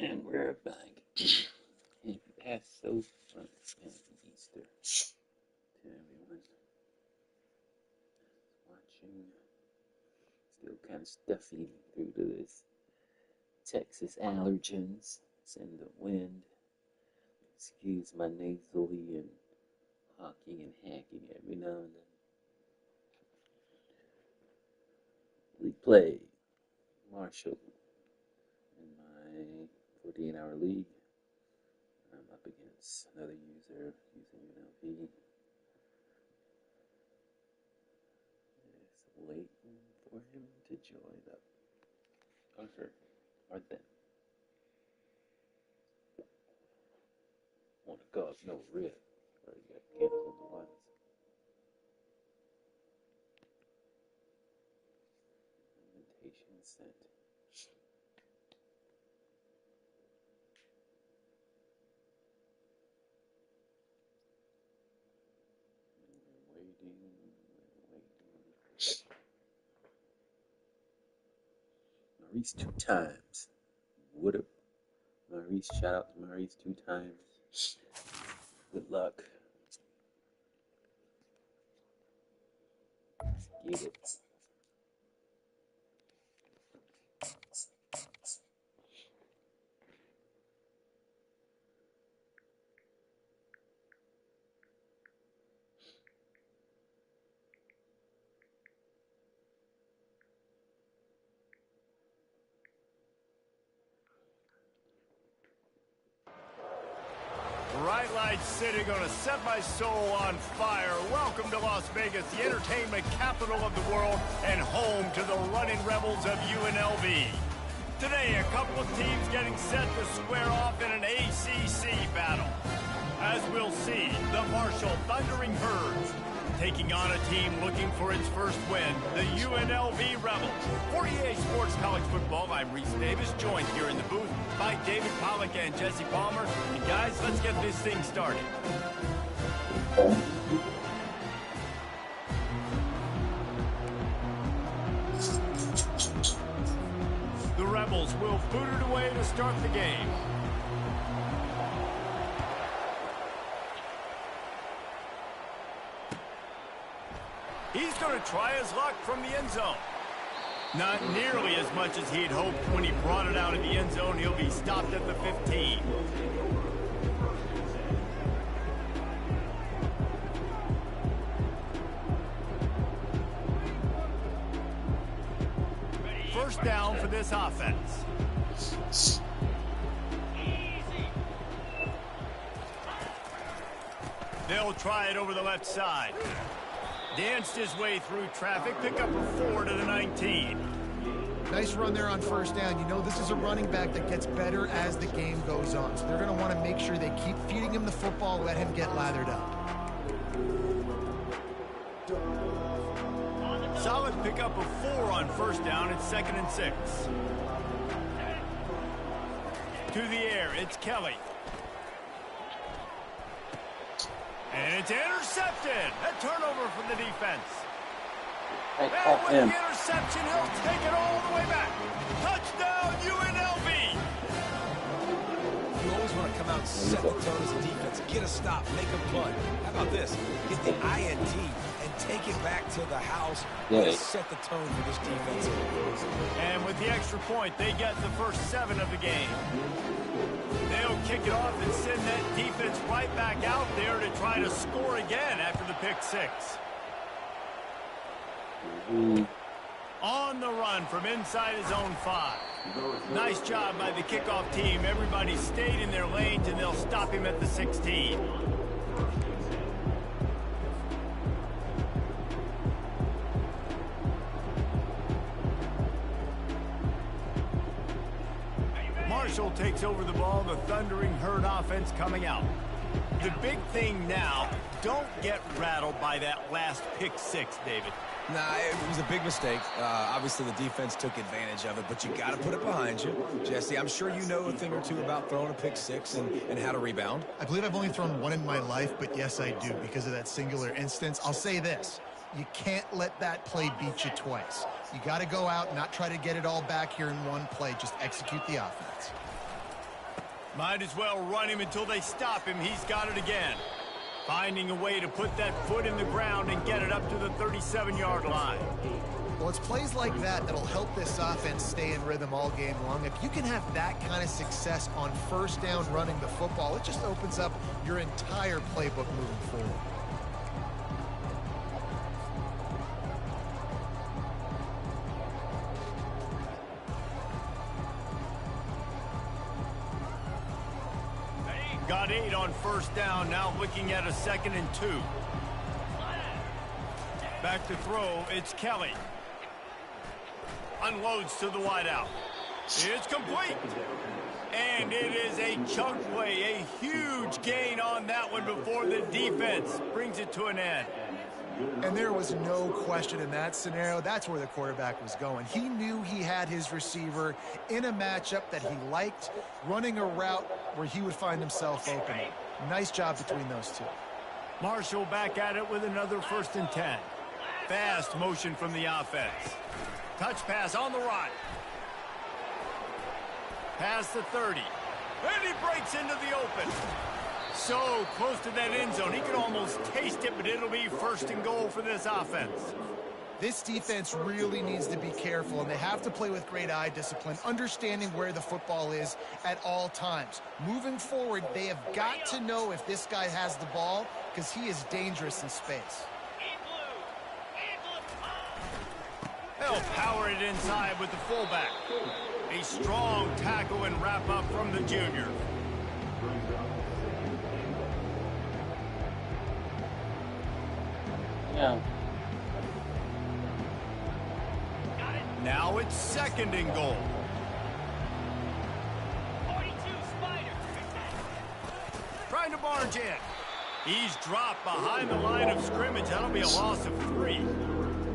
And we're back. Happy Passover and Easter to everyone watching. Still kind of stuffy due to this Texas allergens. It's in the wind. Excuse my nasally and hawking and hacking every now and then. We play Marshall in my 48-hour league. I'm up against another user using UNLV. Just waiting for him to join up. Or her. Or them. Want to cause no rift. Or you got canceled once. Invitation sent. Waiting. Maurice 2 times. Would've. Maurice, shout out to Maurice 2 times. Good luck. Let's get it. Bright lights city gonna set my soul on fire. Welcome to Las Vegas, the entertainment capital of the world and home to the running rebels of UNLV. Today, a couple of teams getting set to square off in an ACC battle. As we'll see, the Marshall Thundering Herds taking on a team looking for its first win, the UNLV Rebels. For EA Sports College Football, I'm Reese Davis, joined here in the booth by David Pollack and Jesse Palmer. And guys, let's get this thing started. The Rebels will boot it away to start the game. He's going to try his luck from the end zone. Not nearly as much as he'd hoped when he brought it out of the end zone. He'll be stopped at the 15. First down for this offense. They'll try it over the left side. Danced his way through traffic, pick up a 4 to the 19. Nice run there on first down. You know, this is a running back that gets better as the game goes on. So they're going to want to make sure they keep feeding him the football, let him get lathered up. Solid pick up a 4 on first down. It's 2nd and 6. To the air, it's Kelly. And it's intercepted. A turnover from the defense. And with the interception, he'll take it all the way back. Touchdown, UNLV. You always want to come out and set the tone as a defense. Get a stop, make a punt. How about this? Get the INT and take it back to the house. Yeah. Set the tone for this defense. And with the extra point, they get the first 7 of the game. They'll kick it off and send that defense right back out there to try to score again after the pick 6. On the run from inside his own 5. Nice job by the kickoff team. Everybody stayed in their lanes, and they'll stop him at the 16. Marshall takes over the ball, the Thundering Herd offense coming out. The big thing now, don't get rattled by that last pick 6, David. Nah, it was a big mistake. Obviously, the defense took advantage of it, but you got to put it behind you. Jesse, I'm sure you know a thing or two about throwing a pick 6 and how to rebound. I believe I've only thrown one in my life, but yes, I do because of that singular instance. I'll say this. You can't let that play beat you twice. You got to go out and not try to get it all back here in one play. Just execute the offense. Might as well run him until they stop him. He's got it again. Finding a way to put that foot in the ground and get it up to the 37-yard line. Well, it's plays like that that'll help this offense stay in rhythm all game long. If you can have that kind of success on first down running the football, it just opens up your entire playbook moving forward. Got 8 on first down, now looking at a 2nd and 2. Back to throw, it's Kelly. Unloads to the wideout. It's complete. And it is a chunk play, a huge gain on that one before the defense brings it to an end. And there was no question in that scenario. That's where the quarterback was going. He knew he had his receiver in a matchup that he liked, running a route where he would find himself open. Nice job between those two. Marshall back at it with another 1st and 10. Fast motion from the offense. Touch pass on the right. Past the 30. And he breaks into the open. So close to that end zone. He can almost taste it, but it'll be 1st and goal for this offense. This defense really needs to be careful, and they have to play with great eye discipline, understanding where the football is at all times. Moving forward, they have got to know if this guy has the ball, because he is dangerous in space. They'll power it inside with the fullback. A strong tackle and wrap up from the junior. Yeah. Now it's 2nd and goal. 42 Spider. Trying to barge in. He's dropped behind the line of scrimmage. That'll be a loss of 3.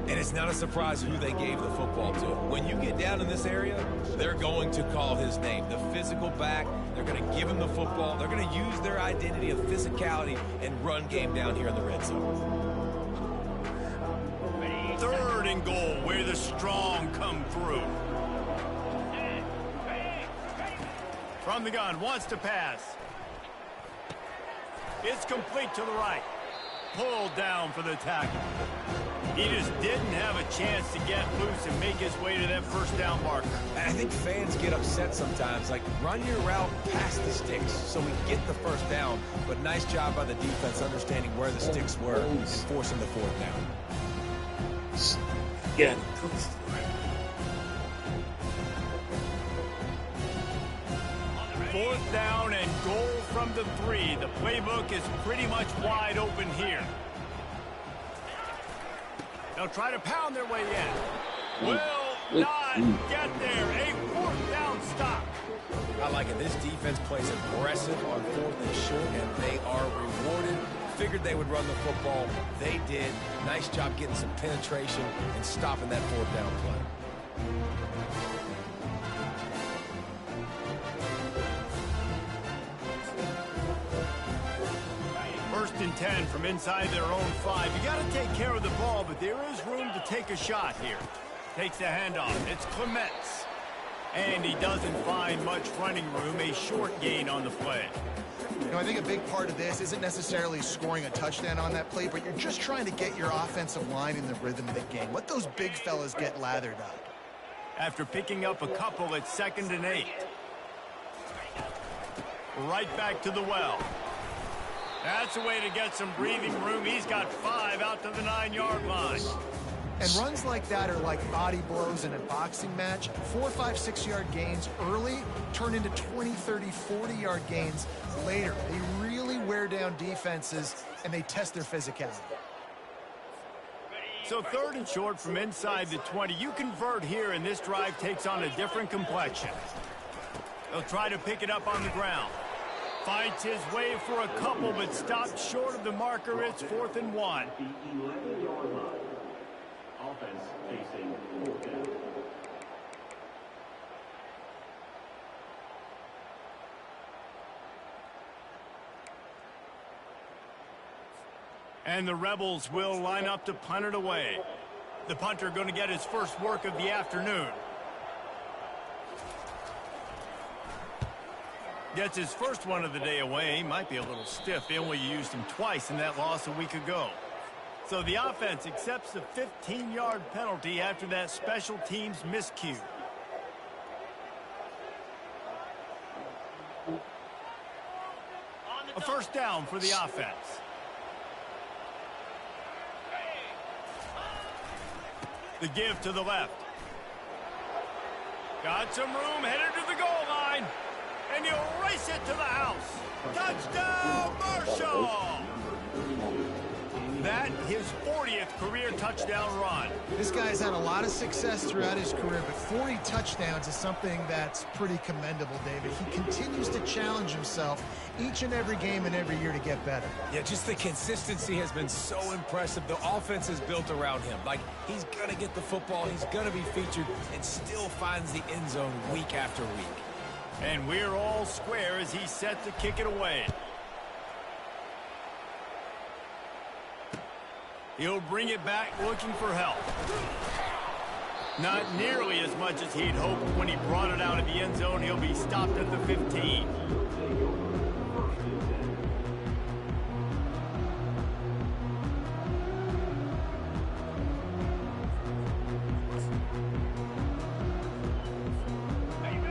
And it's not a surprise who they gave the football to. When you get down in this area, they're going to call his name. The physical back, they're going to give him the football. They're going to use their identity of physicality and run game down here in the red zone. 3rd and goal, where the strong come through. From the gun, wants to pass. It's complete to the right. Pulled down for the tackle. He just didn't have a chance to get loose and make his way to that 1st down marker. And I think fans get upset sometimes, like run your route past the sticks so we get the 1st down. But nice job by the defense understanding where the sticks were and forcing the 4th down. Yeah. 4th down and goal from the 3. The playbook is pretty much wide open here. They'll try to pound their way in. Will not get there. A 4th down stop. I like it. This defense plays aggressive on 4th and short, and they are rewarded. Figured they would run the football. They did. Nice job getting some penetration and stopping that 4th down play. 1st and 10 from inside their own 5. You got to take care of the ball, but there is room to take a shot here. Takes the handoff. It's Clements. And he doesn't find much running room. A short gain on the play. You know, I think a big part of this isn't necessarily scoring a touchdown on that play, but you're just trying to get your offensive line in the rhythm of the game. Let those big fellas get lathered up. After picking up a couple at 2nd and 8. Right back to the well. That's a way to get some breathing room. He's got 5 out to the 9-yard line. And runs like that are like body blows in a boxing match. 4, 5, 6-yard gains early turn into 20, 30, 40-yard gains later. They really wear down defenses, and they test their physicality. So 3rd and short from inside the 20. You convert here, and this drive takes on a different complexion. They'll try to pick it up on the ground. Fights his way for a couple, but stopped short of the marker. It's 4th and 1. Offense facing 4th down. And the Rebels will line up to punt it away. The punter going to get his first work of the afternoon. Gets his first one of the day away. He might be a little stiff in when you used him twice in that loss a week ago. So the offense accepts the 15-yard penalty after that special teams miscue. A first down for the offense. The give to the left. Got some room, headed to the goal line. And he'll race it to the house. Touchdown, Marshall! That, his 40th career touchdown run. This guy's had a lot of success throughout his career, but 40 touchdowns is something that's pretty commendable, David. He continues to challenge himself each and every game and every year to get better. Yeah, just the consistency has been so impressive. The offense is built around him. Like, he's going to get the football, he's going to be featured, and still finds the end zone week after week. And we're all square as he's set to kick it away. He'll bring it back looking for help. Not nearly as much as he'd hoped when he brought it out of the end zone. He'll be stopped at the 15.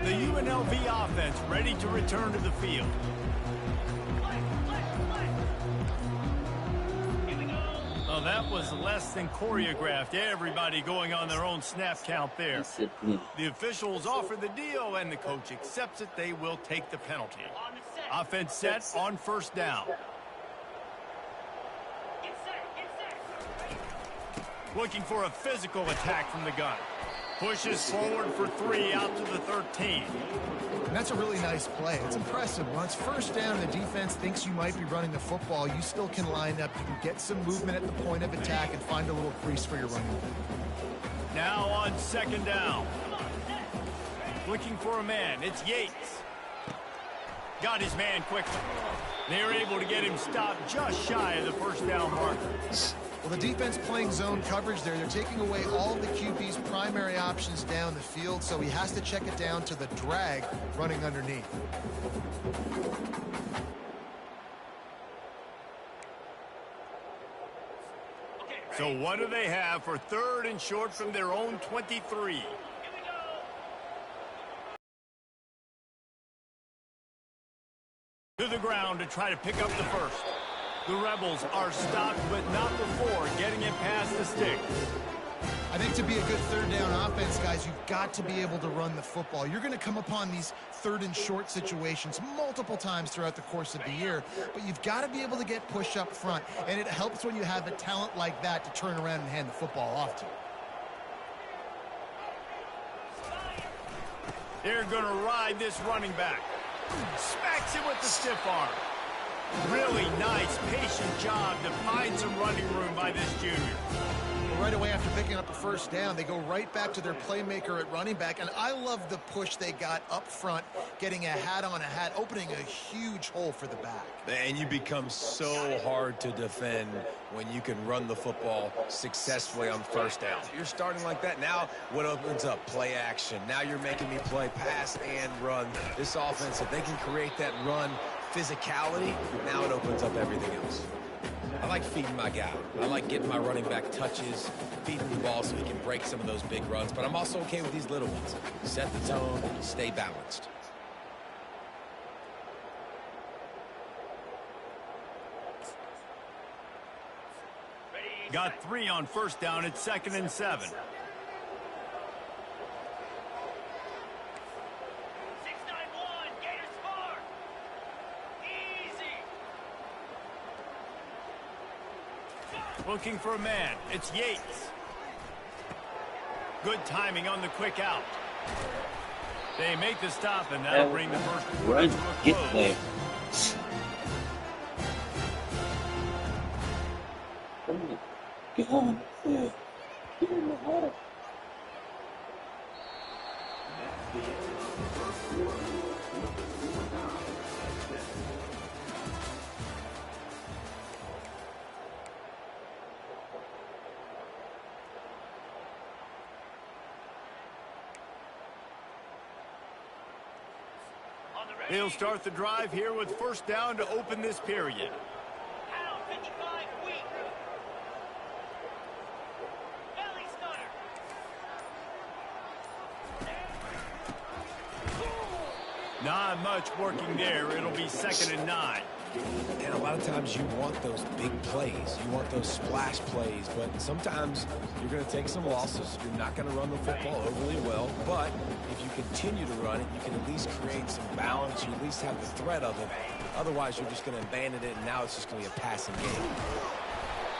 The UNLV offense ready to return to the field. Oh, that was less than choreographed. Everybody going on their own snap count there. The officials offer the deal, and the coach accepts it. They will take the penalty. Offense set on first down. Looking for a physical attack from the gun. Pushes forward for 3 out to the 13. And that's a really nice play. It's impressive. When it's first down and the defense thinks you might be running the football, you still can line up. You can get some movement at the point of attack and find a little crease for your running back. Now on second down. Looking for a man. It's Yates. Got his man quickly. They're able to get him stopped just shy of the first down marker. Well, the defense playing zone coverage there. They're taking away all the QB's primary options down the field, so he has to check it down to the drag running underneath. So what do they have for third and short from their own 23? To the ground to try to pick up the first. The Rebels are stopped, but not before getting it past the sticks. I think to be a good third down offense, guys, you've got to be able to run the football. You're going to come upon these third and short situations multiple times throughout the course of the year, but you've got to be able to get push up front, and it helps when you have a talent like that to turn around and hand the football off to. They're going to ride this running back. Smacks him with the stiff arm. Really nice, patient job to find some running room by this junior. Well, right away after picking up a first down, they go right back to their playmaker at running back, and I love the push they got up front, getting a hat on a hat, opening a huge hole for the back. And you become so hard to defend when you can run the football successfully on first down. You're starting like that. Now what opens up? Play action. Now you're making me play pass and run. This offense, if they can create that run physicality, now it opens up everything else. I like feeding my guy. I like getting my running back touches, feeding the ball so he can break some of those big runs, but I'm also okay with these little ones. Set the tone, stay balanced. Got 3 on first down. It's 2nd and 7. Looking for a man. It's Yates. Good timing on the quick out. They make the stop, and that'll bring the first quarter to a close. Get there. Get on. Get in the water. They'll start the drive here with first down to open this period. Pound 55 weak. Belly stunner. Not much working there. It'll be 2nd and 9. And a lot of times you want those big plays. You want those splash plays. But sometimes you're going to take some losses. You're not going to run the football overly well. But if you continue to run it, you can at least create some balance. You at least have the threat of it. Otherwise, you're just going to abandon it, and now it's just going to be a passing game.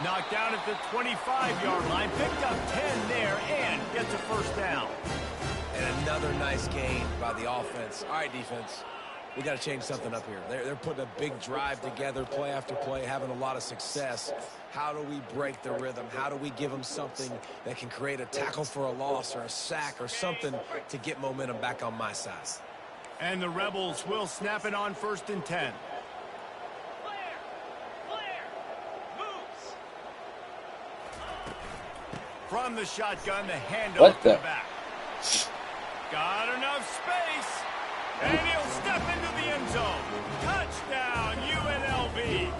Knocked down at the 25-yard line. Picked up 10 there and gets a first down. And another nice gain by the offense. All right, defense. We got to change something up here. They're putting a big drive together, play after play, having a lot of success. How do we break the rhythm? How do we give them something that can create a tackle for a loss or a sack or something to get momentum back on my side? And the Rebels will snap it on 1st and 10. Moves. From the shotgun, the handoff What to the? the back. Got enough space. And he'll step into the end zone. Touchdown, UNLV.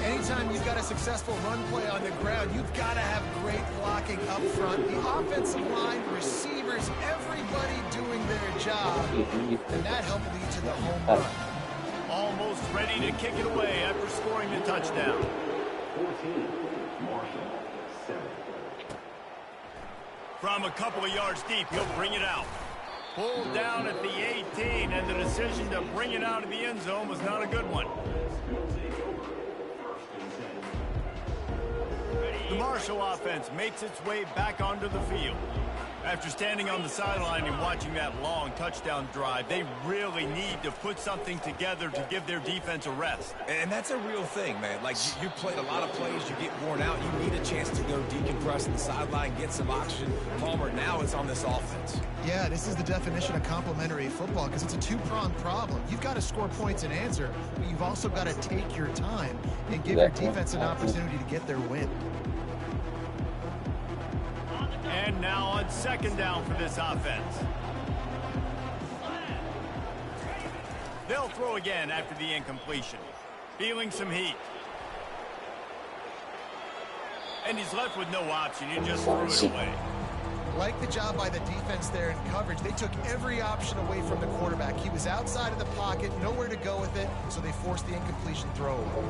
Anytime you've got a successful run play on the ground, you've got to have great blocking up front. The offensive line, receivers, everybody doing their job. And that helped lead to the home run. Almost ready to kick it away after scoring the touchdown. 14, Marshall, 7. From a couple of yards deep, he'll bring it out. Pulled down at the 18, and the decision to bring it out of the end zone was not a good one. The Marshall offense makes its way back onto the field. After standing on the sideline and watching that long touchdown drive, they really need to put something together to give their defense a rest. And that's a real thing, man. Like, you played a lot of plays, you get worn out, you need a chance to go decompress on the sideline, get some oxygen. Palmer, now it's on this offense. Yeah, this is the definition of complementary football because it's a two-pronged problem. You've got to score points and answer, but you've also got to take your time and give your defense an opportunity to get their win. And now on 2nd down for this offense. They'll throw again after the incompletion. Feeling some heat. And he's left with no option. He just threw it away. Like the job by the defense there in coverage. They took every option away from the quarterback. He was outside of the pocket, nowhere to go with it, so they forced the incompletion throw away.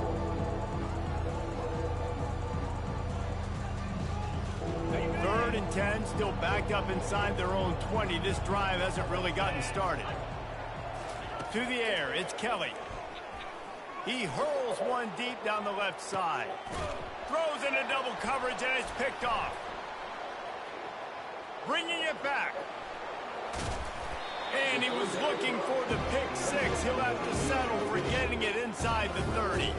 3rd and 10, still backed up inside their own 20. This drive hasn't really gotten started. To the air, it's Kelly. He hurls one deep down the left side. Throws into double coverage, and it's picked off. Bringing it back. And he was looking for the pick 6. He'll have to settle for getting it inside the 30.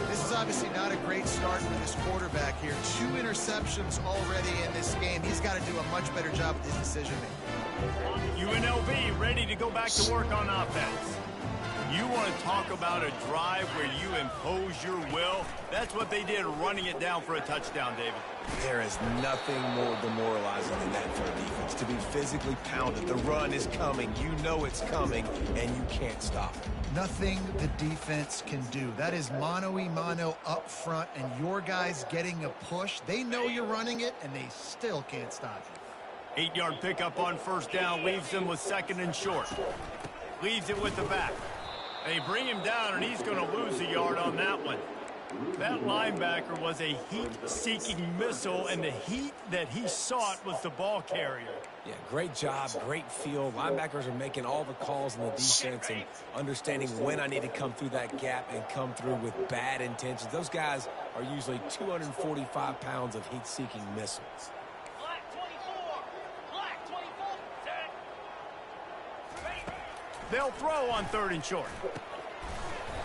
This is obviously not a great start for this quarterback here. 2 interceptions already in this game. He's got to do a much better job with his decision-making. UNLV ready to go back to work on offense. You want to talk about a drive where you impose your will? That's what they did, running it down for a touchdown, David. There is nothing more demoralizing than that for a defense. To be physically pounded. The run is coming. You know it's coming, and you can't stop it. Nothing the defense can do. That is mano-a-mano up front, and your guys getting a push. They know you're running it, and they still can't stop you. 8-yard pickup on 1st down leaves them with 2nd and short. Leaves it with the back. They bring him down, and he's going to lose a yard on that one. That linebacker was a heat-seeking missile, and the heat that he sought was the ball carrier. Yeah, great job, great feel. Linebackers are making all the calls in the defense and understanding when I need to come through that gap and come through with bad intentions. Those guys are usually 245 pounds of heat-seeking missiles. Black 24. Black 24. They'll throw on 3rd and short.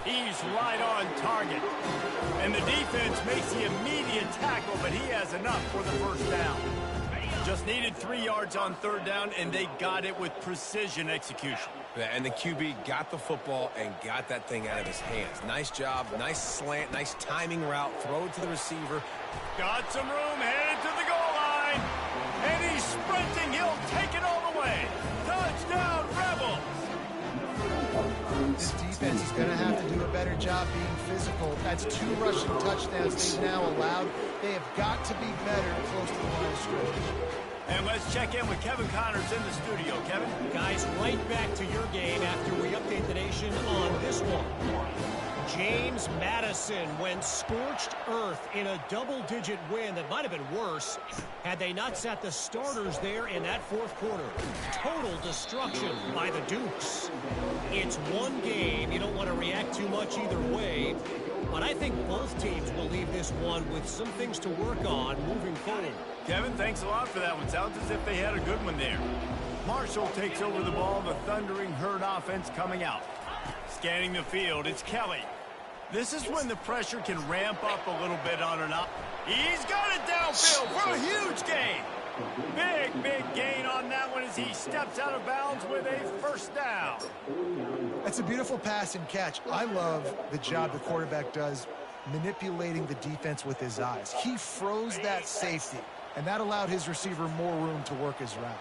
He's right on target. And the defense makes the immediate tackle, but he has enough for the 1st down. Just needed 3 yards on 3rd down, and they got it with precision execution. Yeah, and the QB got the football and got that thing out of his hands. Nice job, nice slant, nice timing route, throw it to the receiver. Got some room, headed to the goal line. And he's sprinting, he'll take it all the way. Touchdown, Rebels! defense is going to have to do a better job being physical. That's 2 rushing touchdowns they've now allowed. They have got to be better close to the line of scrimmage. And let's check in with Kevin Connors in the studio. Kevin? Guys, right back to your game after we update the nation on this one. James Madison went scorched earth in a double-digit win that might have been worse had they not sat the starters there in that fourth quarter. Total destruction by the Dukes. It's one game. You don't want to react too much either way. But I think both teams will leave this one with some things to work on moving forward. Kevin, thanks a lot for that one. Sounds as if they had a good one there. Marshall takes over the ball. The thundering herd offense coming out. Scanning the field, it's Kelly. This is when the pressure can ramp up a little bit on an up. He's got it downfield for a huge gain. Big gain on that one as he steps out of bounds with a first down. That's a beautiful pass and catch. I love the job the quarterback does manipulating the defense with his eyes. He froze that safety, and that allowed his receiver more room to work his route.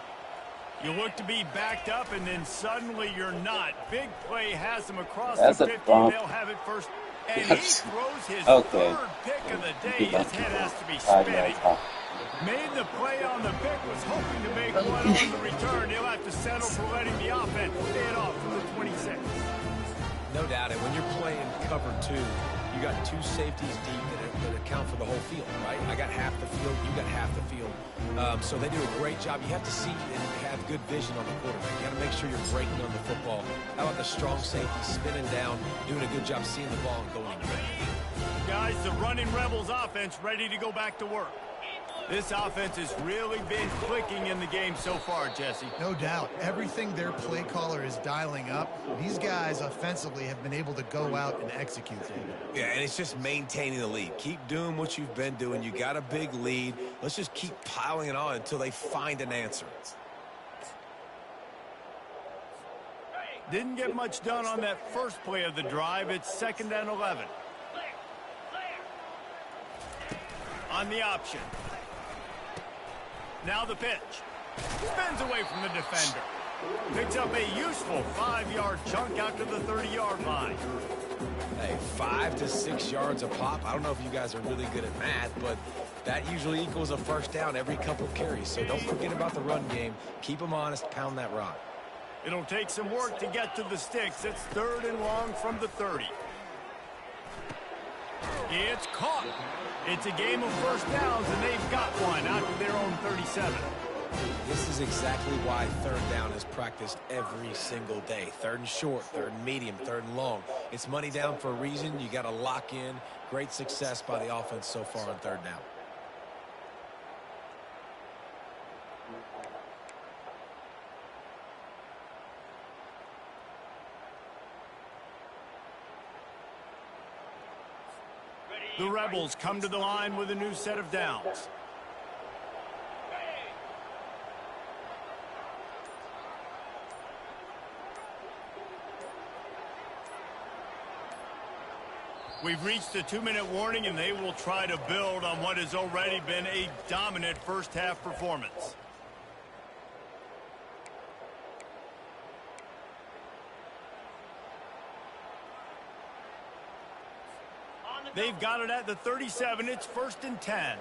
You look to be backed up, and then suddenly you're not. Big play has him across That's the a 50. bump. They'll have it first. And he throws his Okay. third pick of the day. His head has to be 5 spinning. yards off. Made the play on the pick, was hoping to make one on the return. He'll have to settle for letting the offense pay it off from the 26. No doubt. And when you're playing cover 2, you got 2 safeties deep that account for the whole field, right? I got half the field, you got half the field. So they do a great job. You have to see and have good vision on the quarterback. You got to make sure you're breaking on the football. How about the strong safety spinning down, doing a good job seeing the ball and going in. Guys, the running Rebels offense ready to go back to work. This offense has really been clicking in the game so far, Jesse. No doubt. Everything their play caller is dialing up, these guys offensively have been able to go out and execute. Yeah, and it's just maintaining the lead. Keep doing what you've been doing. You got a big lead. Let's just keep piling it on until they find an answer. Didn't get much done on that first play of the drive. It's 2nd and 11. On the option. Now the pitch. Spins away from the defender. Picks up a useful 5-yard chunk out to the 30-yard line. Hey, 5 to 6 yards a pop. I don't know if you guys are really good at math, but that usually equals a first down every couple carries. So don't forget about the run game. Keep them honest. Pound that rock. It'll take some work to get to the sticks. It's 3rd and long from the 30. It's caught. It's a game of first downs, and they've got one out to their own 37. This is exactly why 3rd down is practiced every single day. 3rd and short, 3rd and medium, 3rd and long. It's money down for a reason. You got to lock in. Great success by the offense so far on 3rd down. The Rebels come to the line with a new set of downs. We've reached the 2-minute warning, and they will try to build on what has already been a dominant first-half performance. They've got it at the 37. It's 1st and 10.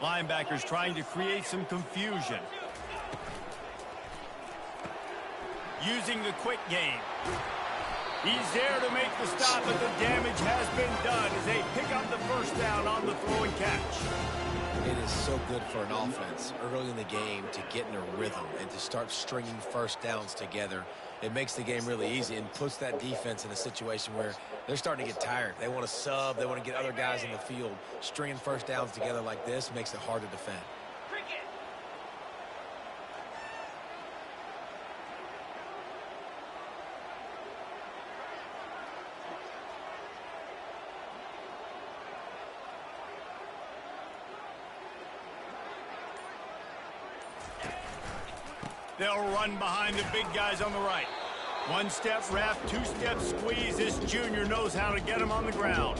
Linebackers trying to create some confusion. Using the quick game. He's there to make the stop, but the damage has been done as they pick up the first down on the throw and catch. It is so good for an offense early in the game to get in a rhythm and to start stringing first downs together. It makes the game really easy and puts that defense in a situation where they're starting to get tired. They want to sub. They want to get other guys in the field. Stringing first downs together like this makes it hard to defend. They'll run behind the big guys on the right. 1-step wrap, 2-step squeeze. This junior knows how to get him on the ground.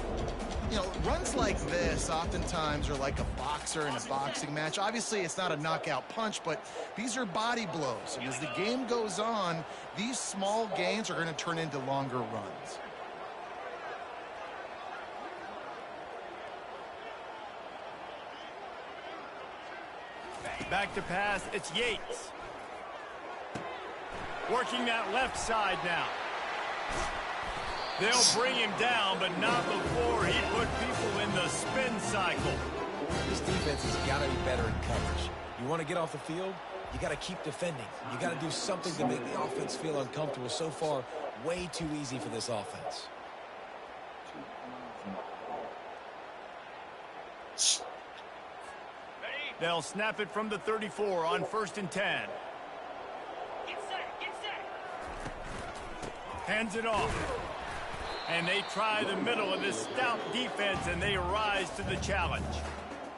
You know, runs like this oftentimes are like a boxer in a boxing match. Obviously, it's not a knockout punch, but these are body blows. And as the game goes on, these small gains are going to turn into longer runs. Back to pass, it's Yates. Working that left side now. They'll bring him down, but not before he put people in the spin cycle. This defense has got to be better in coverage. You want to get off the field, you got to keep defending. You got to do something to make the offense feel uncomfortable. So far, way too easy for this offense. They'll snap it from the 34 on 1st and 10. Get set, get set. Hands it off. And they try the middle of this stout defense, and they rise to the challenge.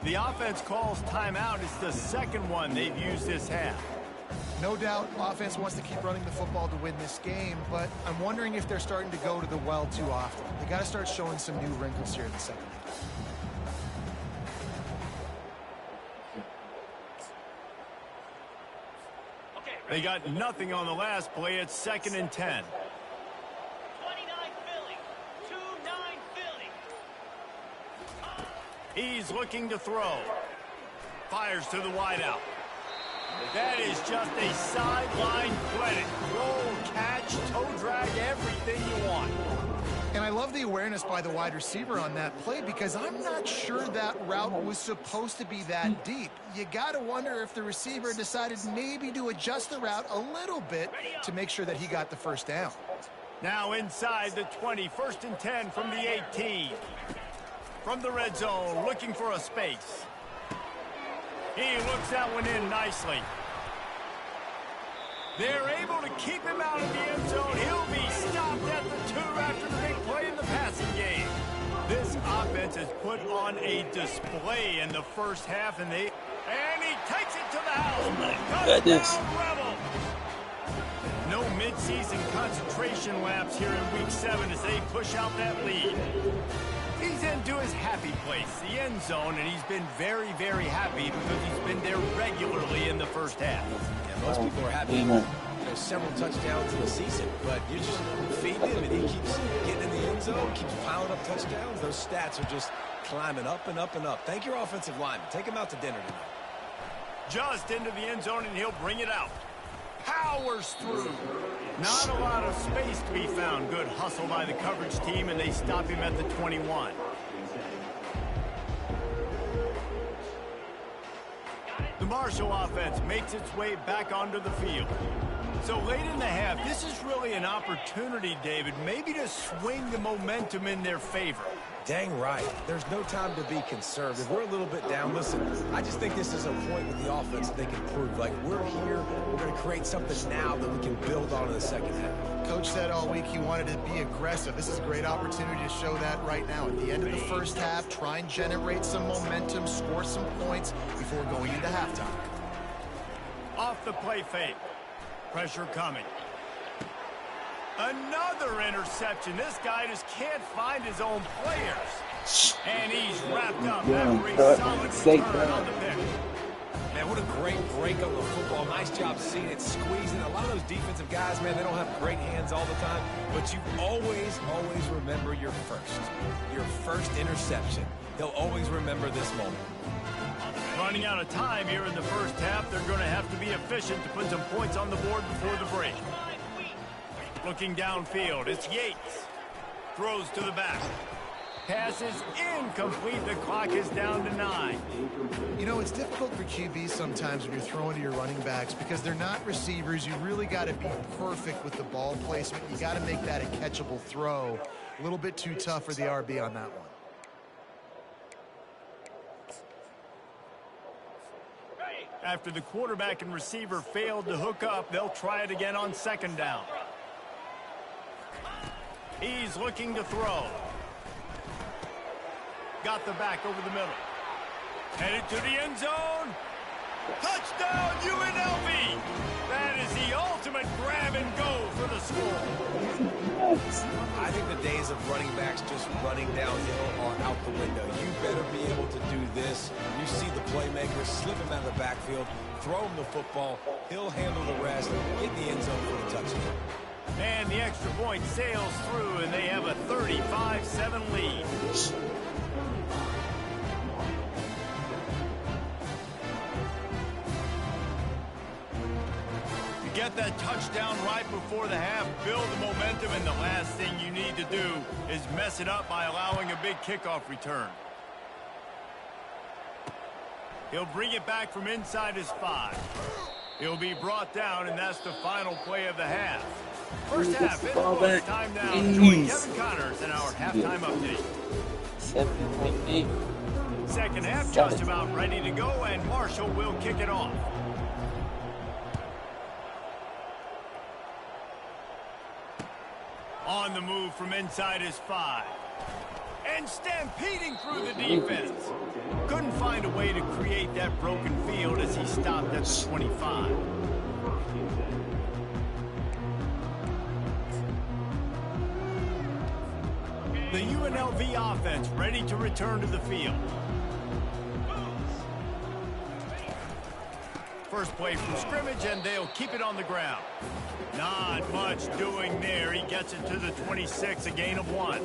The offense calls timeout. It's the second one they've used this half. No doubt offense wants to keep running the football to win this game, but I'm wondering if they're starting to go to the well too often. They got to start showing some new wrinkles here in the second half. They got nothing on the last play. It's 2nd and 10. 29 Philly. 2-9 Philly. He's looking to throw. Fires to the wideout. That is just a sideline credit. Roll, catch, toe drag, everything you want. And I love the awareness by the wide receiver on that play because I'm not sure that route was supposed to be that deep. You got to wonder if the receiver decided maybe to adjust the route a little bit to make sure that he got the first down. Now inside the 20, 1st and 10 from the 18. From the red zone, looking for a space. He looks that one in nicely. They're able to keep him out of the end zone. He'll be stopped at the 2 after the big play in the passing game. This offense has put on a display in the first half, and he takes it to the house. Oh my goodness. Touchdown, Rebel. No midseason concentration laps here in week 7 as they push out that lead. He's into his happy place, the end zone, and he's been very, very happy because he's been there regularly in the first half. Yeah, most people are happy with several touchdowns in the season, but you're just feeding him, and he keeps getting in the end zone, keeps piling up touchdowns. Those stats are just climbing up and up and up. Thank your offensive lineman. Take him out to dinner tonight. Just into the end zone, and he'll bring it out. Powers through. Not a lot of space to be found. Good hustle by the coverage team, and they stop him at the 21. The Marshall offense makes its way back onto the field. So late in the half, this is really an opportunity, David, maybe to swing the momentum in their favor. Dang right. There's no time to be conservative. We're a little bit down. Listen, I just think this is a point with the offense that they can prove. Like, we're here, we're going to create something now that we can build on in the second half. Coach said all week he wanted to be aggressive. This is a great opportunity to show that right now. At the end of the first half, try and generate some momentum, score some points before going into halftime. Off the play fake. Pressure coming. Another interception. This guy just can't find his own players. And he's wrapped up after a solid return on the pick. Man, what a great break on the football. Nice job seeing it, squeezing. A lot of those defensive guys, man, they don't have great hands all the time, but you always remember your first interception. They'll always remember this moment. Running out of time here in the first half. They're going to have to be efficient to put some points on the board before the break. Looking downfield, it's Yates. Throws to the back. Pass is incomplete. The clock is down to 9. You know, it's difficult for QBs sometimes when you're throwing to your running backs because they're not receivers. You really got to be perfect with the ball placement. You got to make that a catchable throw. A little bit too tough for the RB on that one. After the quarterback and receiver failed to hook up, they'll try it again on 2nd down. He's looking to throw. Got the back over the middle. Headed to the end zone. Touchdown, UNLV! That is the ultimate grab and go for the score. Thanks. I think the days of running backs just running downhill are out the window. You better be able to do this. You see the playmaker, slip him out of the backfield, throw him the football, he'll handle the rest, get in the end zone for the touchdown. And the extra point sails through, and they have a 35-7 lead. Get that touchdown right before the half, build the momentum, and the last thing you need to do is mess it up by allowing a big kickoff return. He'll bring it back from inside his 5. He'll be brought down, and that's the final play of the half. First half, it's time now to join Kevin Connors in our halftime update. 7.8. Second half just about ready to go, and Marshall will kick it off. On the move from inside his 5. And stampeding through the defense. Couldn't find a way to create that broken field as he stopped at the 25. The UNLV offense ready to return to the field. First play from scrimmage, and they'll keep it on the ground. Not much doing there. He gets it to the 26, a gain of 1.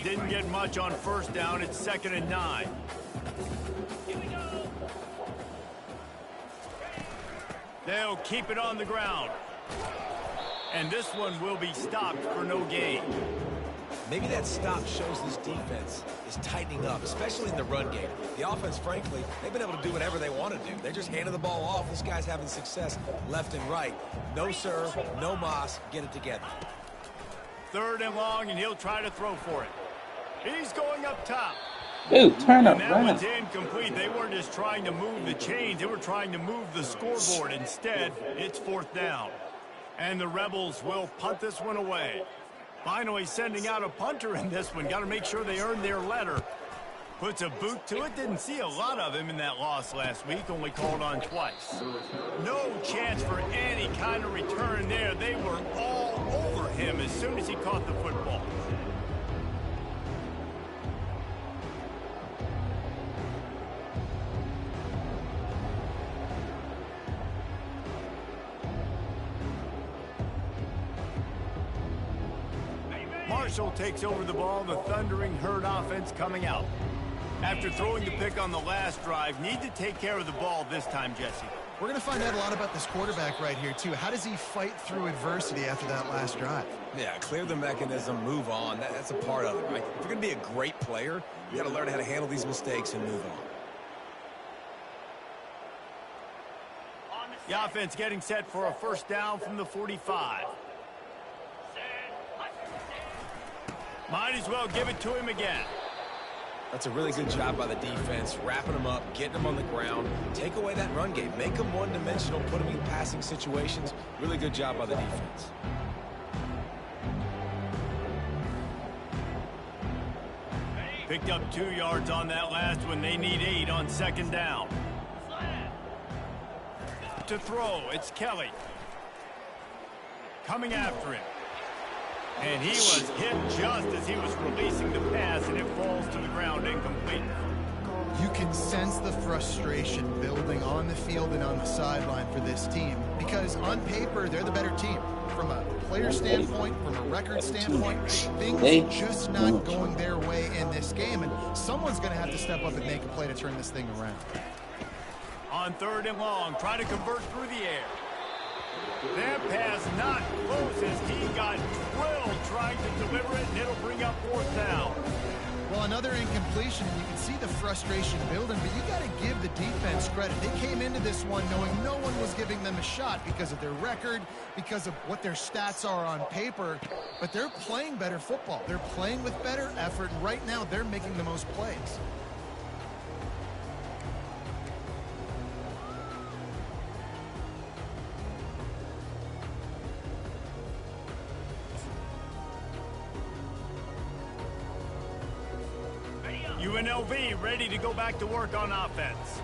Didn't get much on first down. It's 2nd and 9. They'll keep it on the ground. And this one will be stopped for no gain. Maybe that stop shows this defense is tightening up, especially in the run game. The offense, frankly, they've been able to do whatever they want to do. They're just handing the ball off. This guy's having success left and right. No serve, no moss, get it together. 3rd and long, and he'll try to throw for it. He's going up top. Ooh, turn up, And that one's incomplete. They weren't just trying to move the chains. They were trying to move the scoreboard. Instead, it's 4th down. And the Rebels will punt this one away. Finally sending out a punter in this one. Got to make sure they earn their letter. Puts a boot to it. Didn't see a lot of him in that loss last week. Only called on twice. No chance for any kind of return there. They were all over him as soon as he caught the football. Marshall takes over the ball, the Thundering Herd offense coming out. After throwing the pick on the last drive, need to take care of the ball this time, Jesse. We're going to find out a lot about this quarterback right here, too. How does he fight through adversity after that last drive? Yeah, clear the mechanism, move on. That's a part of it, right? If you're going to be a great player, you got to learn how to handle these mistakes and move on. The offense getting set for a first down from the 45. Might as well give it to him again. That's a really good job by the defense, wrapping them up, getting them on the ground. Take away that run game. Make them one-dimensional, put them in passing situations. Really good job by the defense. Picked up 2 yards on that last one. They need 8 on 2nd down. To throw, it's Kelly. Coming after him. And he was hit just as he was releasing the pass, and it falls to the ground incomplete. You can sense the frustration building on the field and on the sideline for this team because on paper, they're the better team. From a player standpoint, from a record standpoint, things are just not going their way in this game, and someone's going to have to step up and make a play to turn this thing around. On 3rd and long, trying to convert through the air. That pass not close as he got drilled trying to deliver it, and it'll bring up 4th down. Well, another incompletion, and you can see the frustration building, but you got to give the defense credit. They came into this one knowing no one was giving them a shot because of their record, because of what their stats are on paper, but they're playing better football. They're playing with better effort, and right now they're making the most plays. UNLV ready to go back to work on offense.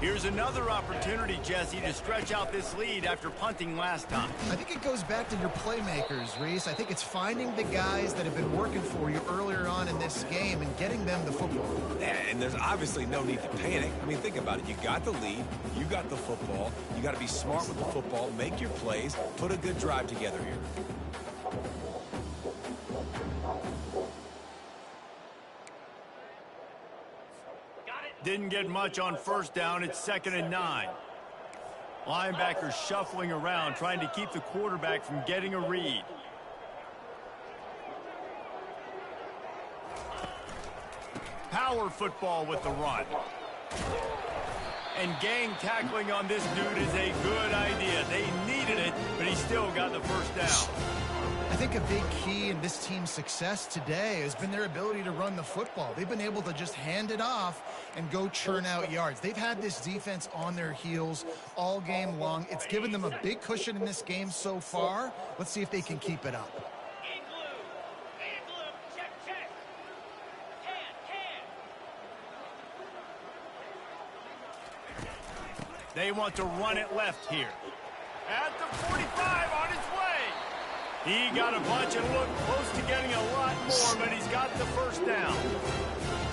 Here's another opportunity, Jesse, to stretch out this lead after punting last time. I think it goes back to your playmakers, Reese. I think it's finding the guys that have been working for you earlier on in this game and getting them the football. And there's obviously no need to panic. I mean, think about it. You got the lead. You got the football. You got to be smart with the football, make your plays, put a good drive together here. Didn't get much on first down. It's 2nd and 9. Linebackers shuffling around, trying to keep the quarterback from getting a read. Power football with the run. And gang tackling on this dude is a good idea. They needed it, but he still got the first down. I think a big key in this team's success today has been their ability to run the football. They've been able to just hand it off and go churn out yards. They've had this defense on their heels all game long. It's given them a big cushion in this game so far. Let's see if they can keep it up. Check, check. They want to run it left here. At the 45, on his way. He got a bunch and looked close to getting a lot more, but he's got the first down.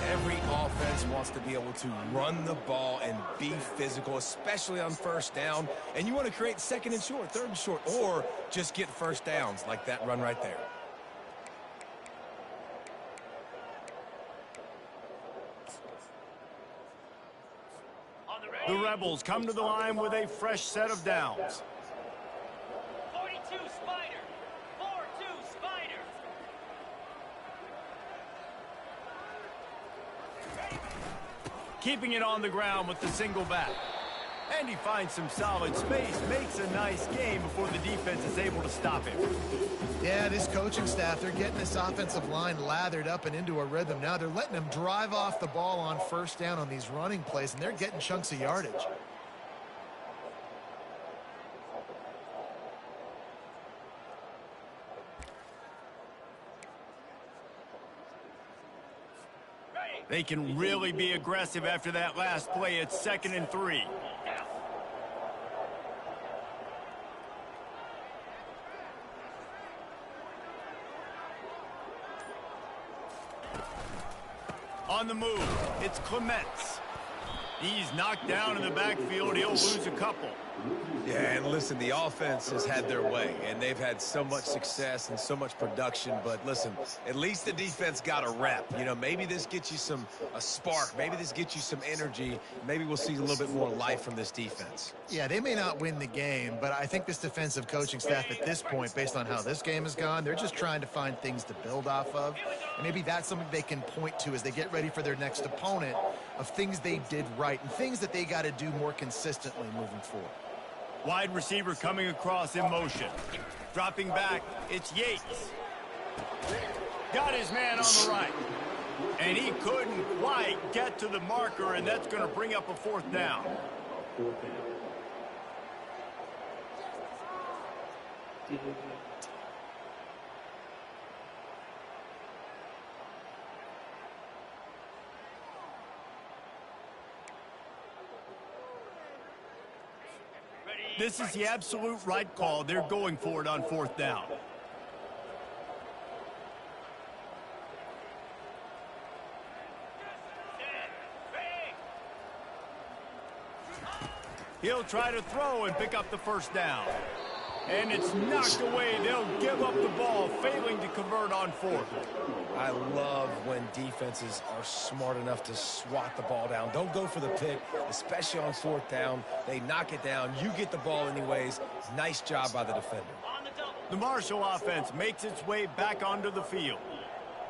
Every offense wants to be able to run the ball and be physical, especially on first down. And you want to create 2nd and short, 3rd and short, or just get first downs like that run right there. The Rebels come to the line with a fresh set of downs. 42 Spider. 4-2 Spider. Keeping it on the ground with the single back. And he finds some solid space, makes a nice game before the defense is able to stop him. Yeah, this coaching staff, they're getting this offensive line lathered up and into a rhythm. Now they're letting them drive off the ball on first down on these running plays, and they're getting chunks of yardage. They can really be aggressive after that last play. It's 2nd and 3. On the move, it's Clements. He's knocked down in the backfield. He'll lose a couple. Yeah, and listen, the offense has had their way, and they've had so much success and so much production. But listen, at least the defense got a rep. You know, maybe this gets you a spark. Maybe this gets you some energy. Maybe we'll see a little bit more life from this defense. Yeah, they may not win the game, but I think this defensive coaching staff at this point, based on how this game has gone, they're just trying to find things to build off of. And maybe that's something they can point to as they get ready for their next opponent, of things they did right and things that they got to do more consistently moving forward. Wide receiver coming across in motion. Dropping back, it's Yates. Got his man on the right. And he couldn't quite get to the marker, and that's going to bring up a 4th down. This is the absolute right call. They're going for it on 4th down. He'll try to throw and pick up the first down. And it's knocked away. They'll give up the ball, failing to convert on 4th. I love when defenses are smart enough to swat the ball down. Don't go for the pick, especially on 4th down. They knock it down. You get the ball anyways. Nice job by the defender. The Marshall offense makes its way back onto the field.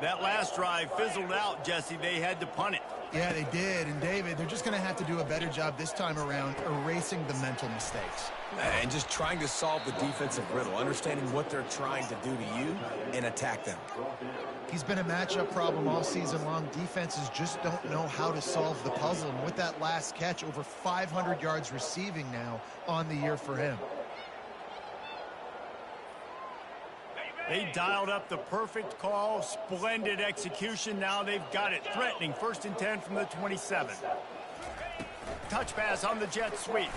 That last drive fizzled out, Jesse. They had to punt it. Yeah, they did. And, David, they're just going to have to do a better job this time around erasing the mental mistakes. And just trying to solve the defensive riddle, understanding what they're trying to do to you and attack them. He's been a matchup problem all season long. Defenses just don't know how to solve the puzzle. And with that last catch, over 500 yards receiving now on the year for him. They dialed up the perfect call, splendid execution. Now they've got it. Threatening 1st and 10 from the 27. Touch pass on the jet sweep.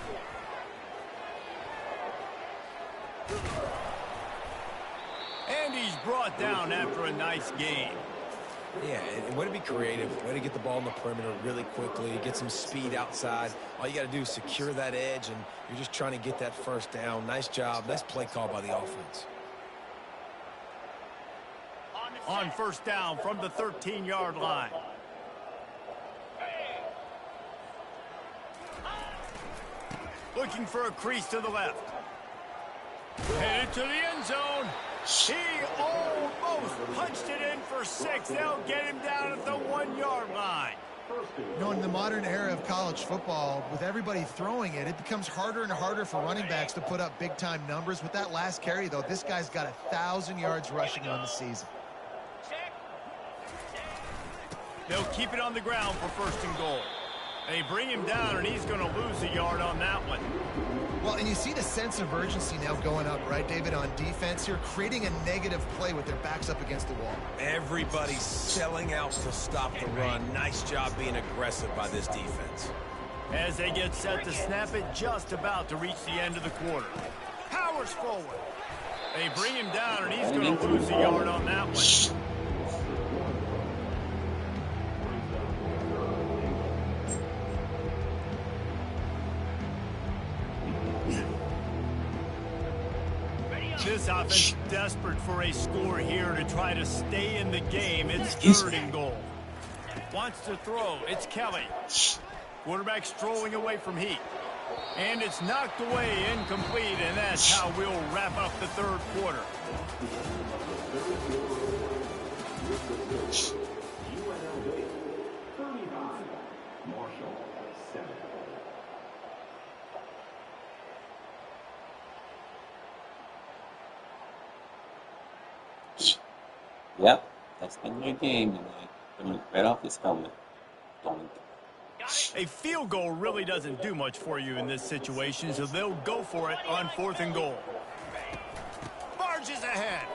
And he's brought down after a nice gain. Yeah, and way to be creative, way to get the ball in the perimeter really quickly, get some speed outside. All you got to do is secure that edge, and you're just trying to get that first down. Nice job. Nice play call by the offense. On first down from the 13-yard line. Looking for a crease to the left. Headed to the end zone. He almost punched it in for 6. They'll get him down at the 1-yard line. You know, in the modern era of college football, with everybody throwing it, it becomes harder and harder for running backs to put up big-time numbers. With that last carry, though, this guy's got 1,000 yards rushing on the season. They'll keep it on the ground for first and goal. They bring him down, and he's going to lose a yard on that one. Well, and you see the sense of urgency now going up, right, David, on defense here, creating a negative play with their backs up against the wall. Everybody's selling out to stop the run. Nice job being aggressive by this defense. As they get set to snap it, just about to reach the end of the quarter. Powers forward. They bring him down, and he's going to lose a yard on that one. This offense desperate for a score here to try to stay in the game. It's third and goal. Wants to throw. It's Kelly. Quarterback strolling away from Heat. And it's knocked away, incomplete, and that's how we'll wrap up the third quarter. UNLV 35, Marshall 7. Yep, that's been my game tonight. Right off his helmet. Don't. A field goal really doesn't do much for you in this situation, so they'll go for it on fourth and goal. Barges ahead.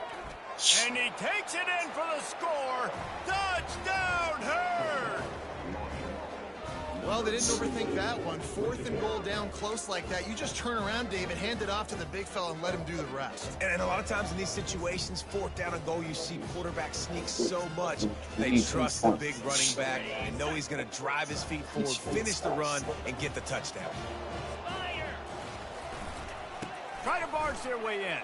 And he takes it in for the score. Touchdown, Herd! Well, they didn't overthink that one. Fourth and goal down close like that. You just turn around, David, hand it off to the big fella and let him do the rest. And a lot of times in these situations, fourth down and goal, you see quarterbacks sneak so much. They trust the big running back and know he's going to drive his feet forward, finish the run, and get the touchdown. Try to barge their way in.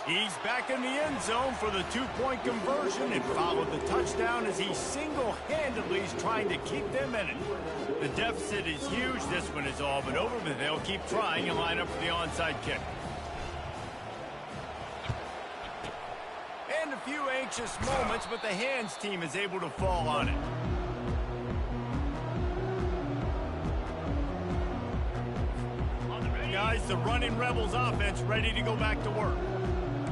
He's back in the end zone for the 2-point conversion and followed the touchdown as he single-handedly is trying to keep them in it. The deficit is huge. This one is all but over, but they'll keep trying and line up for the onside kick. And a few anxious moments, but the hands team is able to fall on it. Guys, the running Rebels offense ready to go back to work.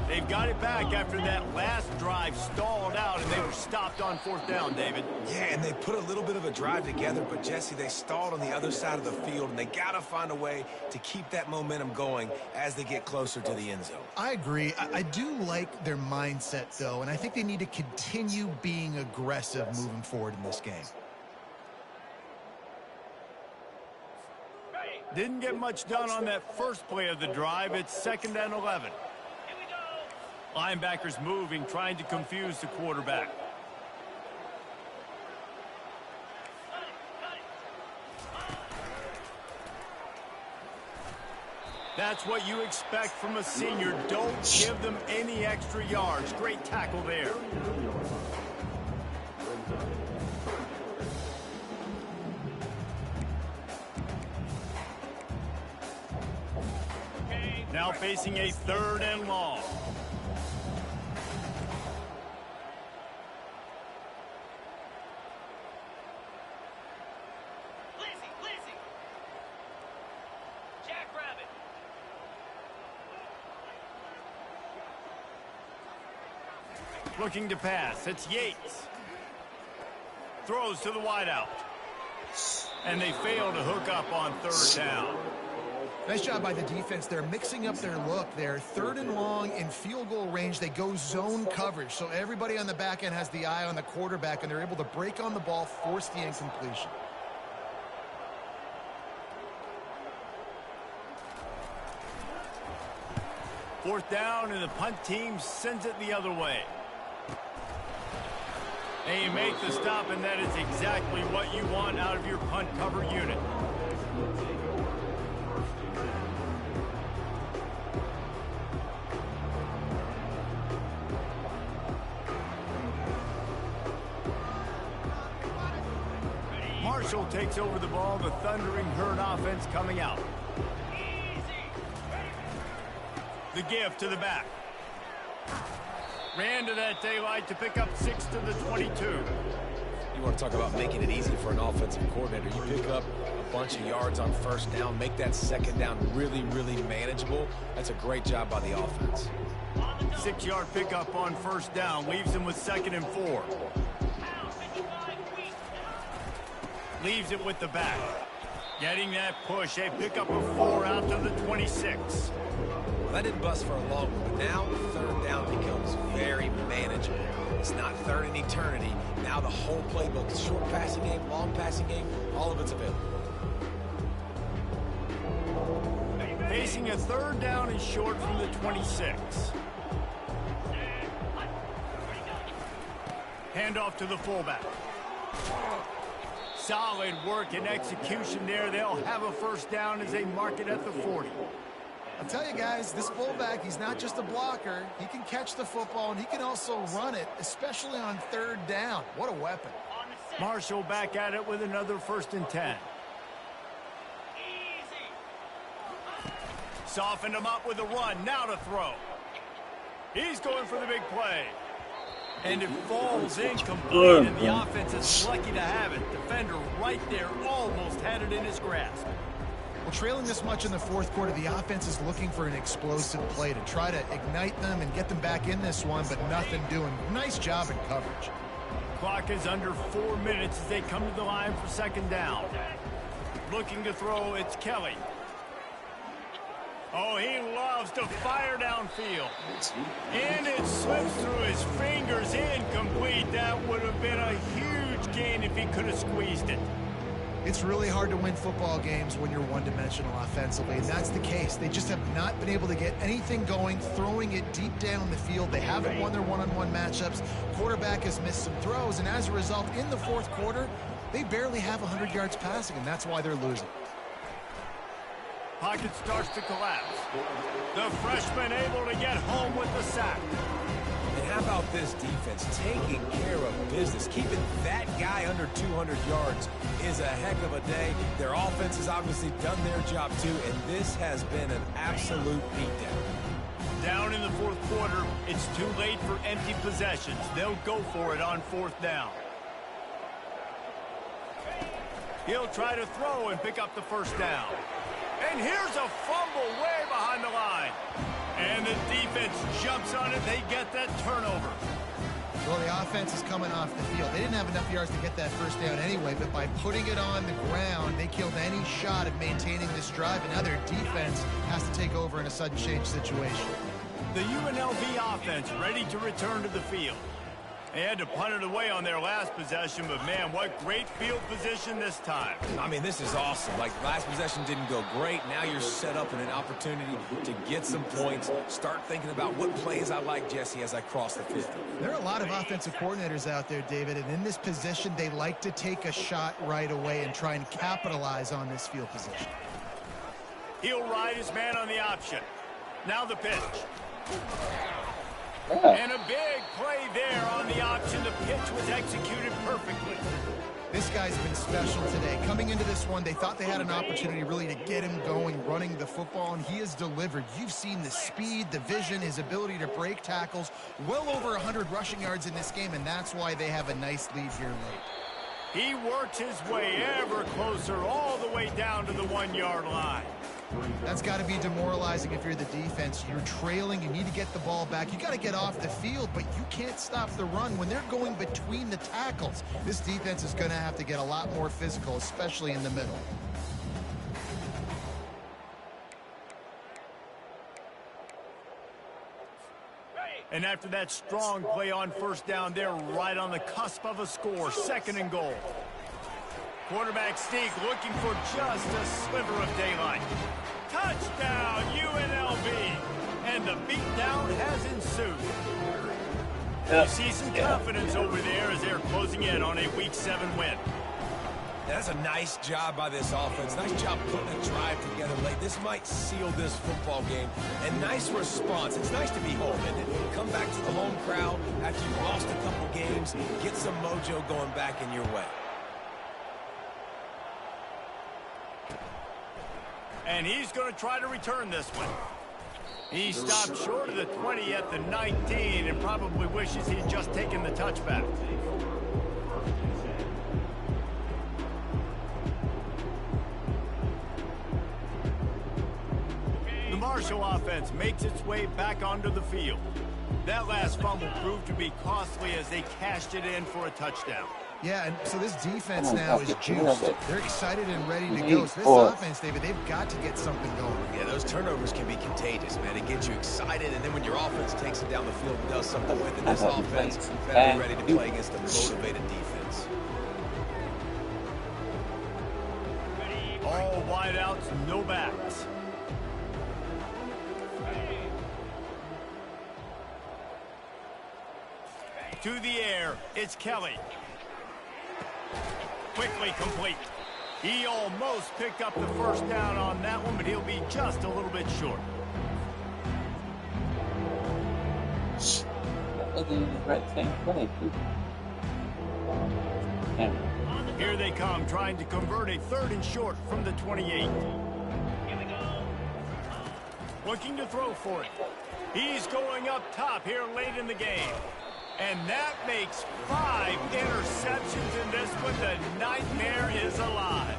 They've got it back after that last drive stalled out, and they were stopped on fourth down, David. Yeah, and they put a little bit of a drive together, but, Jesse, they stalled on the other side of the field, and they got to find a way to keep that momentum going as they get closer to the end zone. I agree. I do like their mindset, though, and I think they need to continue being aggressive moving forward in this game. Didn't get much done on that first play of the drive. It's 2nd and 11. Linebackers moving, trying to confuse the quarterback. That's what you expect from a senior. Don't give them any extra yards. Great tackle there. Now facing a 3rd and long. Jackrabbit. Looking to pass. It's Yates. Throws to the wideout. And they fail to hook up on 3rd down. Nice job by the defense. They're mixing up their look. They're 3rd and long in field goal range. They go zone coverage, so everybody on the back end has the eye on the quarterback, and they're able to break on the ball, force the incompletion. Fourth down, and the punt team sends it the other way. And you make the stop, and that is exactly what you want out of your punt cover unit. Marshall takes over the ball, the Thundering Herd offense coming out. The give to the back. Ran to that daylight to pick up 6 to the 22. You want to talk about making it easy for an offensive coordinator. You pick up a bunch of yards on first down, make that second down really, really manageable. That's a great job by the offense. 6-yard pickup on first down, leaves him with 2nd and 4. Leaves it with the back. Getting that push, a pickup of 4 out to the 26. That didn't bust for a long one, but now third down becomes very manageable. It's not third in eternity. Now the whole playbook, short passing game, long passing game, all of it's available. Facing a third down and short from the 26. Handoff to the fullback. Solid work and execution there. They'll have a first down as they mark it at the 40. I'll tell you guys, this fullback, he's not just a blocker. He can catch the football, and he can also run it, especially on third down. What a weapon. Marshall back at it with another 1st and 10. Softened him up with a run. Now to throw. He's going for the big play. And it falls incomplete, and the offense is lucky to have it. Defender right there almost had it in his grasp. Well, trailing this much in the fourth quarter, the offense is looking for an explosive play to try to ignite them and get them back in this one, but nothing doing. Nice job in coverage. Clock is under 4 minutes as they come to the line for 2nd down. Looking to throw, it's Kelly. Oh, he loves to fire downfield. And it slips through his fingers, incomplete. That would have been a huge gain if he could have squeezed it. It's really hard to win football games when you're one-dimensional offensively, and that's the case. They just have not been able to get anything going, throwing it deep down the field. They haven't won their one-on-one matchups. Quarterback has missed some throws, and as a result, in the fourth quarter, they barely have 100 yards passing, and that's why they're losing. Pocket starts to collapse. The freshman able to get home with the sack. And how about this defense taking care of business? Keeping that guy under 200 yards is a heck of a day. Their offense has obviously done their job too, and this has been an absolute beatdown. Down in the fourth quarter, it's too late for empty possessions. They'll go for it on 4th down. He'll try to throw and pick up the first down. And here's a fumble way behind the line. And the defense jumps on it. They get that turnover. Well, the offense is coming off the field. They didn't have enough yards to get that first down anyway, but by putting it on the ground, they killed any shot of maintaining this drive, and now their defense has to take over in a sudden change situation. The UNLV offense ready to return to the field. They had to punt it away on their last possession, but man, what great field position this time. I mean, this is awesome. Like, last possession didn't go great. Now you're set up in an opportunity to get some points. Start thinking about what plays I like, Jesse, as I cross the 50. There are a lot of offensive coordinators out there, David, and in this position, they like to take a shot right away and try and capitalize on this field position. He'll ride his man on the option. Now the pitch. And a big play there on the option. The pitch was executed perfectly. This guy's been special today. Coming into this one, they thought they had an opportunity really to get him going, running the football, and he has delivered. You've seen the speed, the vision, his ability to break tackles. Well over 100 rushing yards in this game, and that's why they have a nice lead here late. He works his way ever closer, all the way down to the 1-yard line. That's got to be demoralizing if you're the defense. You're trailing, you need to get the ball back. You got to get off the field, but you can't stop the run when they're going between the tackles. This defense is going to have to get a lot more physical, especially in the middle. And after that strong play on first down, they're right on the cusp of a score. 2nd and goal. Quarterback sneak looking for just a sliver of daylight. Touchdown, UNLV. And And the beatdown has ensued. You see some confidence over there as they're closing in on a Week 7 win. That's a nice job by this offense. Nice job putting a drive together late. This might seal this football game. And nice response. It's nice to be home, isn't it? Come back to the home crowd after you lost a couple games. Get some mojo going back in your way. And he's going to try to return this one. He stopped short of the 20 at the 19 and probably wishes he'd just taken the touchback. The Marshall offense makes its way back onto the field. That last fumble proved to be costly as they cashed it in for a touchdown. Yeah, and so this defense now is juiced. They're excited and ready to go. So this offense, David, they've got to get something going. Yeah, those turnovers can be contagious, man. It gets you excited, and then when your offense takes it down the field and does something with it, this offense better be ready to play against a motivated defense. All wideouts, no backs. To the air, it's Kelly. Quickly complete. He almost picked up the first down on that one, but he'll be just a little bit short. Here they come, trying to convert a 3rd and short from the 28. Looking to throw for it. He's going up top here late in the game. And that makes 5 interceptions in this one. The nightmare is alive.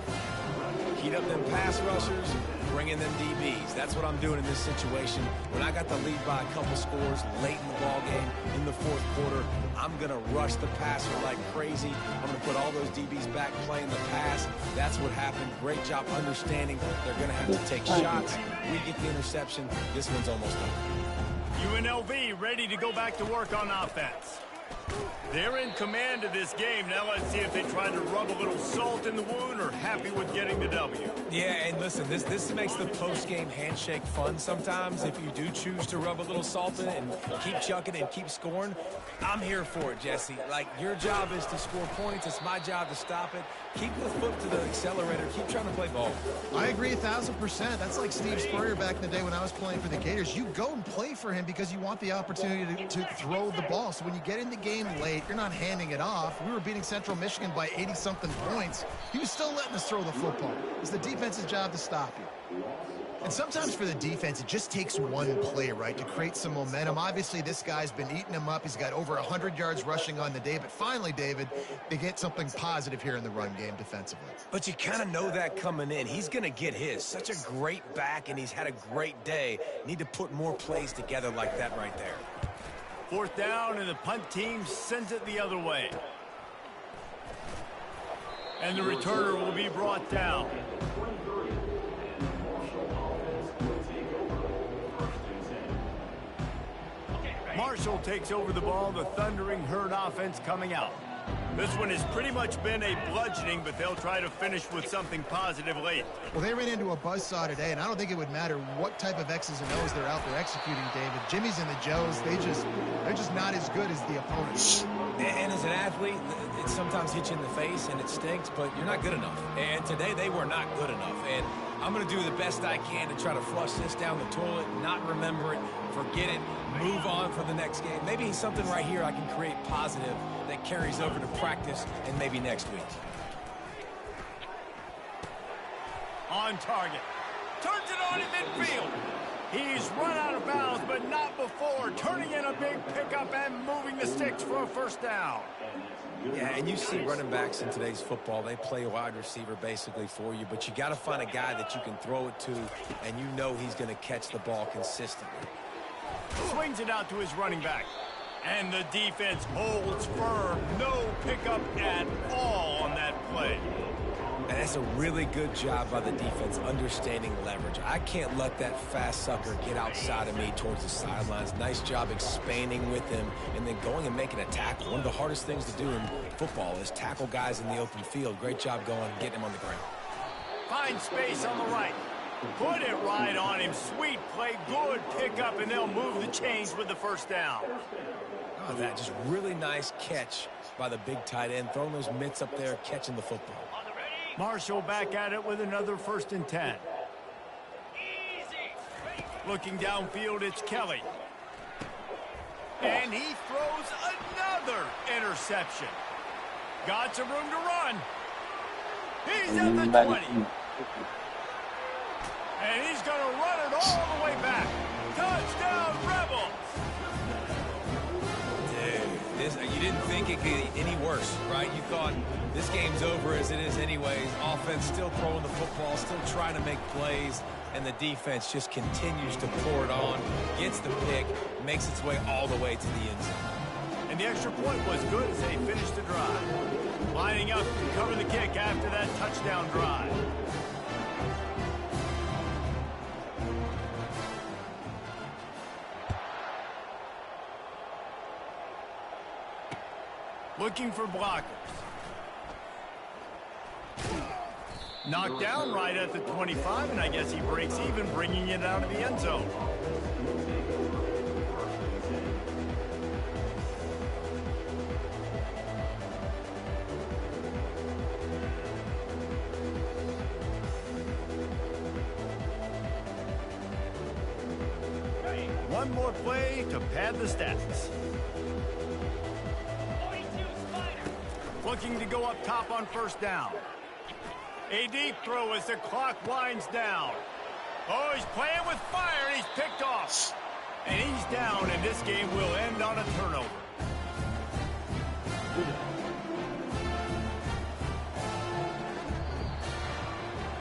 Heat up them pass rushers, bring in them DBs. That's what I'm doing in this situation. When I got the lead by a couple scores late in the ball game, in the 4th quarter, I'm going to rush the passer like crazy. I'm going to put all those DBs back playing the pass. That's what happened. Great job understanding they're going to have to take shots. We get the interception. This one's almost done. UNLV ready to go back to work on offense. They're in command of this game. Now let's see if they try to rub a little salt in the wound or happy with getting the W. Yeah, and listen, this makes the post-game handshake fun sometimes. If you do choose to rub a little salt in it and keep chucking and keep scoring, I'm here for it, Jesse. Like, your job is to score points. It's my job to stop it. Keep the foot to the accelerator. Keep trying to play ball. I agree 1,000%. That's like Steve Spurrier back in the day when I was playing for the Gators. You go and play for him because you want the opportunity to throw the ball. So when you get in the game late, you're not handing it off. We were beating Central Michigan by 80-something points. He was still letting us throw the football. It's the defense's job to stop you. And sometimes for the defense, it just takes one play, right, to create some momentum. Obviously, this guy's been eating him up. He's got over 100 yards rushing on the day. But finally, David, they get something positive here in the run game defensively. But you kind of know that coming in. He's going to get his. Such a great back, and he's had a great day. Need to put more plays together like that right there. 4th down, and the punt team sends it the other way. And the returner will be brought down. Marshall takes over the ball, the Thundering Herd offense coming out. This one has pretty much been a bludgeoning, but they'll try to finish with something positive late. Well, they ran into a buzzsaw today, and I don't think it would matter what type of X's and O's they're out there executing, David. Jimmy's and the Joes, they're just not as good as the opponents. And as an athlete, it sometimes hits you in the face, and it stinks, but you're not good enough. And today, they were not good enough. And I'm going to do the best I can to try to flush this down the toilet, not remember it, forget it, move on for the next game. Maybe something right here I can create positive that carries over to practice and maybe next week. On target. Turns it on in midfield. He's run out of bounds, but not before. Turning in a big pickup and moving the sticks for a 1st down. Yeah, and you see running backs in today's football, they play a wide receiver basically for you, but you got to find a guy that you can throw it to, and you know he's going to catch the ball consistently. Swings it out to his running back. And the defense holds firm. No pickup at all on that play. And that's a really good job by the defense understanding leverage. I can't let that fast sucker get outside of me towards the sidelines. Nice job expanding with him and then going and making a tackle. One of the hardest things to do in football is tackle guys in the open field. Great job going and getting him on the ground. Finds space on the right. Put it right on him. Sweet play, good pickup, and they'll move the chains with the first down. Oh, that just really nice catch by the big tight end, throwing those mitts up there, catching the football. Marshall back at it with another 1st and 10. Looking downfield, it's Kelly. And he throws another interception. Got some room to run. He's at the 20. And he's going to run it all the way back. Touchdown, Rebels! Dude, you didn't think it could get any worse, right? You thought this game's over as it is anyways. Offense still throwing the football, still trying to make plays, and the defense just continues to pour it on, gets the pick, makes its way all the way to the end zone. And the extra point was good as they finished the drive. Lining up to cover the kick after that touchdown drive. Looking for blockers. Knocked down right at the 25, and I guess he breaks even, bringing it out of the end zone. One more play to pad the stats. Looking to go up top on 1st down. A deep throw as the clock winds down. Oh, he's playing with fire, and he's picked off. And he's down, and this game will end on a turnover.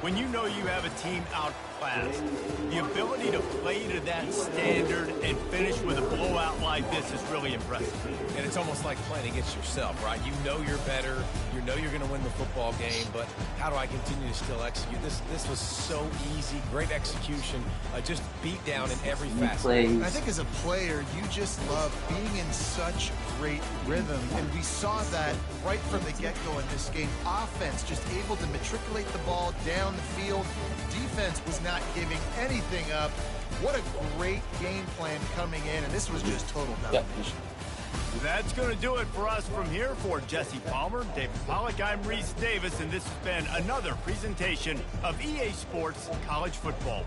When you know you have a team outclassed, the ability to play to that standard and finish with a blowout like this is really impressive. And it's almost like playing against yourself, right? You know you're better. You know you're going to win the football game, but how do I continue to still execute? This was so easy. Great execution. Just beat down in every facet. I think as a player, you just love being in such great rhythm, and we saw that right from the get-go in this game. Offense just able to matriculate the ball down the field. Defense was not giving anything up. What a great game plan coming in, and this was just total domination. That's going to do it for us from here. For Jesse Palmer, David Pollack, I'm Reese Davis, and this has been another presentation of EA Sports College Football.